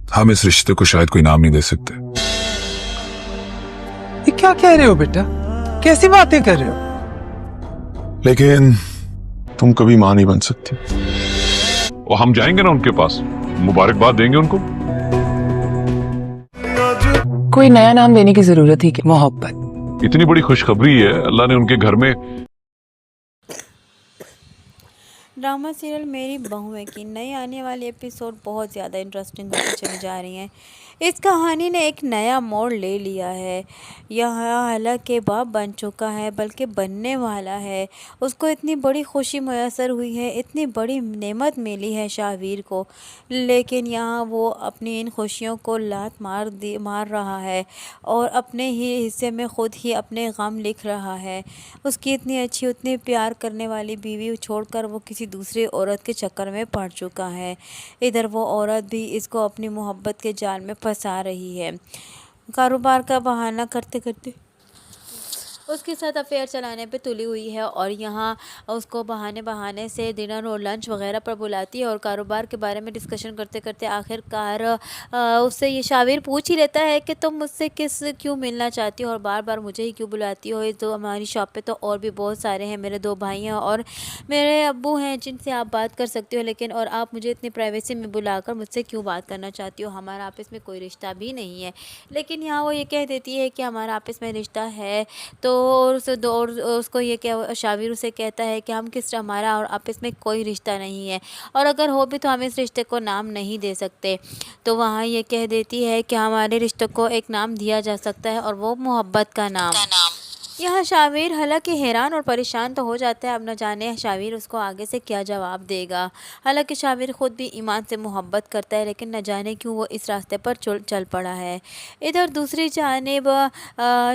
हम इस रिश्ते को शायद कोई नाम नहीं दे सकते। ये क्या कह रहे हो बेटा, कैसी बातें कर रहे हो? लेकिन तुम कभी मां नहीं बन सकती। और हम जाएंगे ना उनके पास, मुबारकबाद देंगे उनको। कोई नया नाम देने की जरूरत ही क्या? मोहब्बत। इतनी बड़ी खुशखबरी है, अल्लाह ने उनके घर में। ड्रामा सीरियल मेरी बहुएं की नई आने वाली एपिसोड बहुत ज़्यादा इंटरेस्टिंग होती चली जा रही हैं। इस कहानी ने एक नया मोड़ ले लिया है। यह हालांकि बाप बन चुका है, बल्कि बनने वाला है। उसको इतनी बड़ी खुशी मैसर हुई है, इतनी बड़ी नेमत मिली है शाहवीर को, लेकिन यहाँ वो अपनी इन खुशियों को लात मार रहा है और अपने ही हिस्से में ख़ुद ही अपने गम लिख रहा है। उसकी इतनी अच्छी, उतनी प्यार करने वाली बीवी छोड़कर वो किसी दूसरी औरत के चक्कर में पड़ चुका है। इधर वो औरत भी इसको अपनी मोहब्बत के जाल में फंसा रही है। कारोबार का बहाना करते करते उसके साथ अफेयर चलाने पे तुली हुई है और यहाँ उसको बहाने से डिनर और लंच वगैरह पर बुलाती है और कारोबार के बारे में डिस्कशन करते करते आखिरकार उससे ये शाहवीर पूछ ही लेता है कि तुम मुझसे क्यों मिलना चाहती हो और बार बार मुझे ही क्यों बुलाती हो। तो हमारी शॉप पे तो और भी बहुत सारे हैं, मेरे 2 भाई हैं और मेरे अब्बू हैं जिनसे आप बात कर सकते हो, लेकिन और आप मुझे इतनी प्राइवेसी में बुलाकर मुझसे क्यों बात करना चाहती हो? हमारा आपस में कोई रिश्ता भी नहीं है। लेकिन यहाँ वो ये कह देती है कि हमारा आपस में रिश्ता है। तो और उसको ये क्या, शाहवीर उसे कहता है कि हमारा और आपस में कोई रिश्ता नहीं है और अगर हो भी तो हम इस रिश्ते को नाम नहीं दे सकते। तो वहाँ ये कह देती है कि हमारे रिश्ते को एक नाम दिया जा सकता है और वो मोहब्बत का नाम। यहाँ शाहवीर हालांकि हैरान और परेशान तो हो जाता है, अब न जाने शाहवीर उसको आगे से क्या जवाब देगा। हालांकि शाहवीर ख़ुद भी ईमान से मोहब्बत करता है, लेकिन न जाने क्यों वो इस रास्ते पर चल पड़ा है। इधर दूसरी जानिब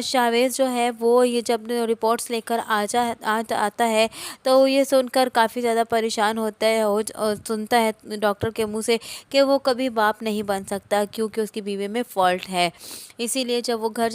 शाहवीर जो है वो ये जब रिपोर्ट्स लेकर आता है तो ये सुनकर काफ़ी ज़्यादा परेशान होता है और सुनता है डॉक्टर के मुँह से कि वो कभी बाप नहीं बन सकता क्योंकि उसकी बीवी में फ़ॉल्ट है। इसीलिए जब वो घर में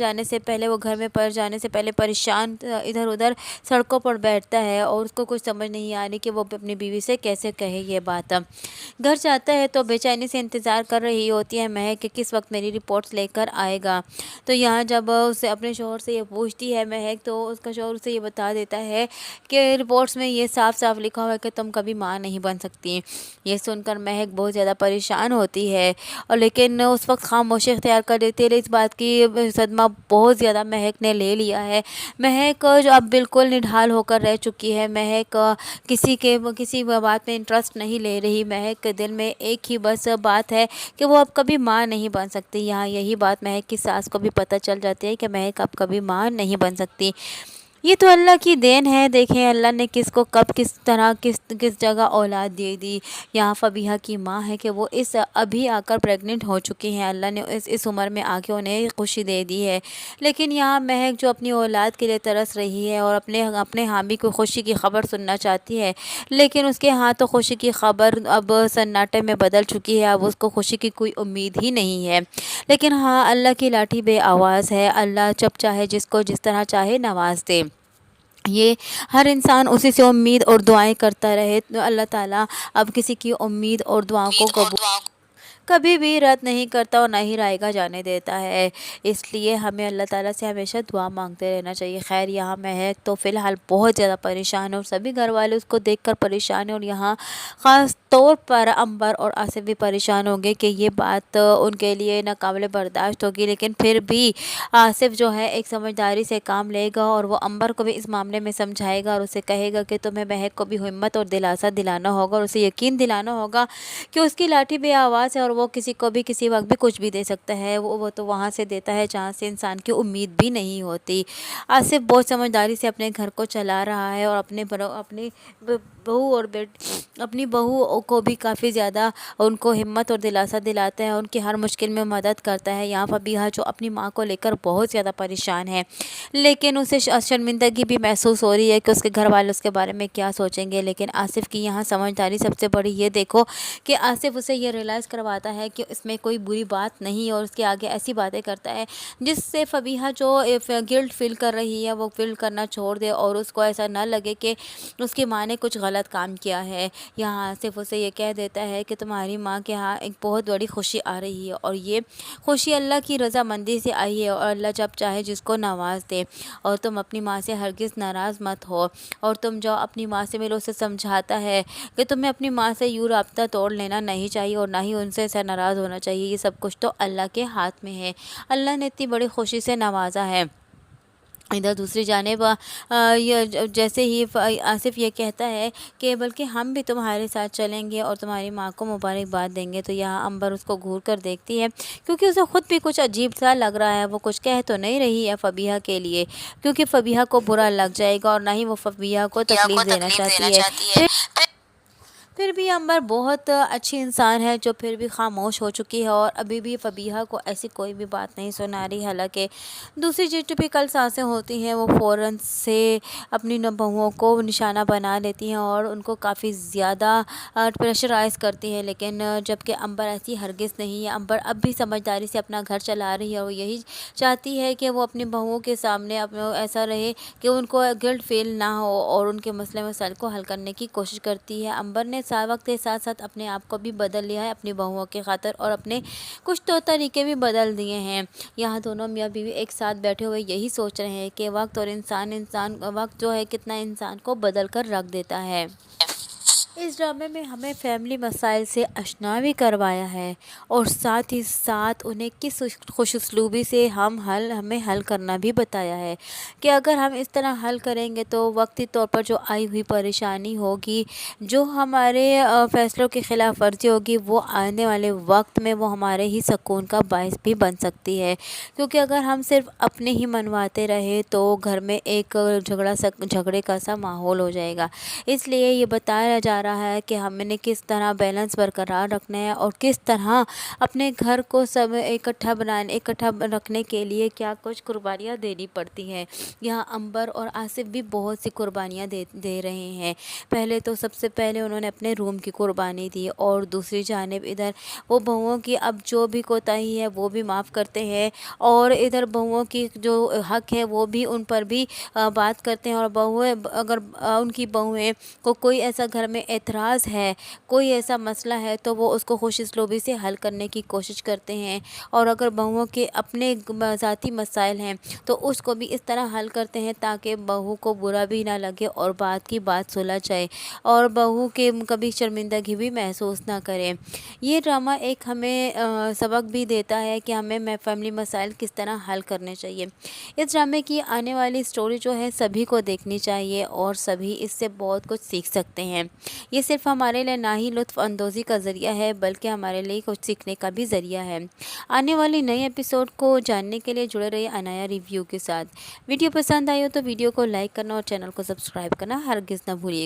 जाने से पहले परेशान इधर उधर सड़कों पर बैठता है और उसको कुछ समझ नहीं आ रही कि वो अपनी बीवी से कैसे कहे ये बात। घर जाता है तो बेचैनी से इंतज़ार कर रही होती है महक कि किस वक्त मेरी रिपोर्ट्स लेकर आएगा। तो यहाँ जब उसे अपने शौहर से ये पूछती है महक, तो उसका शौहर उसे ये बता देता है कि रिपोर्ट्स में ये साफ साफ लिखा हुआ है कि तुम कभी माँ नहीं बन सकती। ये सुनकर महक बहुत ज़्यादा परेशान होती है और लेकिन उस वक्त खामोशी इख्तियार कर देती है। इस बात की सदमा बहुत ज़्यादा महक ने ले लिया है। महक जो अब बिल्कुल निढाल होकर रह चुकी है। महक किसी बात में इंटरेस्ट नहीं ले रही। महक के दिल में एक ही बस बात है कि वो अब कभी माँ नहीं बन सकती। यहाँ यही बात महक की सास को भी पता चल जाती है कि महक अब कभी माँ नहीं बन सकती। ये तो अल्लाह की देन है। देखें अल्लाह ने किसको कब किस तरह किस जगह औलाद दे दी। यहाँ फबीहा की माँ है कि वो अभी आकर प्रेग्नेंट हो चुकी हैं। अल्लाह ने इस उम्र में आके उन्हें खुशी दे दी है। लेकिन यहाँ महक जो अपनी औलाद के लिए तरस रही है और अपने हामी को खुशी की खबर सुनना चाहती है, लेकिन उसके यहाँ तो खुशी की खबर अब सन्नाटे में बदल चुकी है। अब उसको खुशी की कोई उम्मीद ही नहीं है। लेकिन हाँ, अल्लाह की लाठी बे आवाज़ है। अल्लाह जब चाहे जिसको जिस तरह चाहे नवाज दे। ये हर इंसान उसी से उम्मीद और दुआएं करता रहे। तो अल्लाह ताला अब किसी की उम्मीद और दुआओं को कभी भी रद्द नहीं करता और ना ही रायगा जाने देता है। इसलिए हमें अल्लाह ताला से हमेशा दुआ मांगते रहना चाहिए। खैर यहाँ महक तो फ़िलहाल बहुत ज़्यादा परेशान है और सभी घर वाले उसको देखकर परेशान है और यहाँ ख़ास तौर पर अंबर और आसिफ भी परेशान होंगे कि ये बात उनके लिए नाकाबिले बर्दाश्त होगी। लेकिन फिर भी आसिफ जो है एक समझदारी से काम लेगा और वो अंबर को भी इस मामले में समझाएगा और उसे कहेगा कि तुम्हें महक को भी हिम्मत और दिलासा दिलाना होगा और उसे यकीन दिलाना होगा कि उसकी लाठी बे आवाज़ है और वो किसी को भी किसी वक्त भी कुछ भी दे सकता है। वो तो वहाँ से देता है जहाँ से इंसान की उम्मीद भी नहीं होती। आसिफ बहुत समझदारी से अपने घर को चला रहा है और अपनी बहू को भी काफ़ी ज़्यादा उनको हिम्मत और दिलासा दिलाता है, उनकी हर मुश्किल में मदद करता है। यहाँ फबीहा जो अपनी माँ को लेकर बहुत ज़्यादा परेशान है, लेकिन उसे शर्मिंदगी भी महसूस हो रही है कि उसके घर वाले उसके बारे में क्या सोचेंगे। लेकिन आसिफ की यहाँ समझदारी सबसे बड़ी ये देखो कि आसिफ उसे ये रियलाइज़ करवाता بتاتا ہے کہ اس میں کوئی بری بات نہیں اور اس کے آگے ایسی باتیں کرتا ہے جس سے فبیہہ جو گلٹ فیل کر رہی ہے وہ فیل کرنا چھوڑ دے اور اس کو ایسا نہ لگے کہ اس کی ماں نے کچھ غلط کام کیا ہے۔ یہاں آصف اسے یہ کہہ دیتا ہے کہ تمہاری ماں کے ہاں ایک بہت بڑی خوشی آ رہی ہے اور یہ خوشی اللہ کی رضامندی سے آئی ہے اور اللہ جب چاہے جس کو نواز دے، اور تم اپنی ماں سے ہرگز ناراض مت ہو، اور تم جو اپنی ماں سے ملو اسے سمجھاتا ہے کہ تمہیں اپنی ماں سے یوں رابطہ توڑ لینا نہیں چاہیے اور نہ ہی ان سے ایسا ناراض ہونا چاہیے، یہ سب کچھ تو اللہ کے ہاتھ میں ہے، اللہ نے اتنی بڑی خوشی سے نوازا ہے۔ ادھر دوسری جانب جیسے ہی آصف یہ کہتا ہے کہ بلکہ ہم بھی تمہارے ساتھ چلیں گے اور تمہاری ماں کو مبارکباد دیں گے، تو یہاں امبر اس کو گھور کر دیکھتی ہے کیونکہ اسے خود بھی کچھ عجیب سا لگ رہا ہے، وہ کچھ کہہ تو نہیں رہی ہے فبیہہ کے لیے کیونکہ فبیہہ کو برا لگ جائے گا اور نہ ہی وہ فبیہہ کو تکلیف دینا چاہتی ہے۔ پھر بھی امبر بہت اچھی انسان ہے جو پھر بھی خاموش ہو چکی ہے اور ابھی بھی فبیہہ کو ایسی کوئی بھی بات نہیں سنا رہی، حالانکہ دوسری جو ٹپیکل سانسیں ہوتی ہیں وہ فوراً سے اپنی بہوؤں کو نشانہ بنا لیتی ہیں اور ان کو کافی زیادہ پریشرائز کرتی ہیں، لیکن جبکہ امبر ایسی ہرگز نہیں ہے۔ امبر اب بھی سمجھداری سے اپنا گھر چلا رہی ہے اور یہی چاہتی ہے کہ وہ اپنی بہوؤں کے سامنے ایسا رہے کہ ان کو گلٹ فیل نہ ہو اور ان کے مسائل کو حل کرنے کی کوشش کرتی ہے۔ امبر نے وقت کے ساتھ ساتھ اپنے آپ کو بھی بدل لیا ہے اپنی بہوؤں کی خاطر اور اپنے کچھ تو طریقے بھی بدل دیے ہیں۔ یہاں دونوں میاں بیوی ایک ساتھ بیٹھے ہوئے یہی سوچ رہے ہیں کہ وقت اور وقت جو ہے کتنا انسان کو بدل کر رکھ دیتا ہے۔ اس ڈرامے میں ہمیں فیملی مسائل سے آشنا بھی کروایا ہے اور ساتھ ہی ساتھ انہیں کس خوش اسلوبی سے ہمیں حل کرنا بھی بتایا ہے کہ اگر ہم اس طرح حل کریں گے تو وقتی طور پر جو آئی ہوئی پریشانی ہوگی، جو ہمارے فیصلوں کی خلاف ورزی ہوگی، وہ آنے والے وقت میں وہ ہمارے ہی سکون کا باعث بھی بن سکتی ہے، کیونکہ اگر ہم صرف اپنے ہی منواتے رہے تو گھر میں ایک جھگڑے کا سا ماحول ہو جائے گا۔ اس لیے یہ بتایا جا رہا ہے کہ ہم نے کس طرح بیلنس برقرار رکھنا ہے اور کس طرح اپنے گھر کو سب اکٹھا رکھنے کے لیے کیا کچھ قربانیاں دینی پڑتی ہیں۔ یہاں امبر اور آصف بھی بہت سی قربانیاں دے رہے ہیں۔ پہلے تو سب سے پہلے انہوں نے اپنے روم کی قربانی دی اور دوسری جانب ادھر وہ بہوؤں کی اب جو بھی کوتاہی ہے وہ بھی معاف کرتے ہیں اور ادھر بہوؤں کی جو حق ہے وہ بھی ان پر بھی بات کرتے ہیں، اور اگر ان کی بہویں کو کوئی ایسا گھر میں اعتراض ہے، کوئی ایسا مسئلہ ہے تو وہ اس کو خوش اسلوبی سے حل کرنے کی کوشش کرتے ہیں، اور اگر بہوؤں کے اپنے ذاتی مسائل ہیں تو اس کو بھی اس طرح حل کرتے ہیں تاکہ بہو کو برا بھی نہ لگے اور بات کی بات سلجھ جائے اور بہو کے کبھی شرمندگی بھی محسوس نہ کرے۔ یہ ڈرامہ ایک ہمیں سبق بھی دیتا ہے کہ ہمیں فیملی مسائل کس طرح حل کرنے چاہیے۔ اس ڈرامے کی آنے والی سٹوری جو ہے سبھی کو دیکھنی چاہیے اور سبھی اس سے بہت کچھ سیکھ سکتے ہیں۔ یہ صرف ہمارے لیے نہ ہی لطف اندوزی کا ذریعہ ہے بلکہ ہمارے لیے کچھ سیکھنے کا بھی ذریعہ ہے۔ آنے والی نئی ایپیسوڈ کو جاننے کے لیے جڑے رہیے عنایا ریویو کے ساتھ۔ ویڈیو پسند آئی ہو تو ویڈیو کو لائک کرنا اور چینل کو سبسکرائب کرنا ہرگز نہ بھولیے۔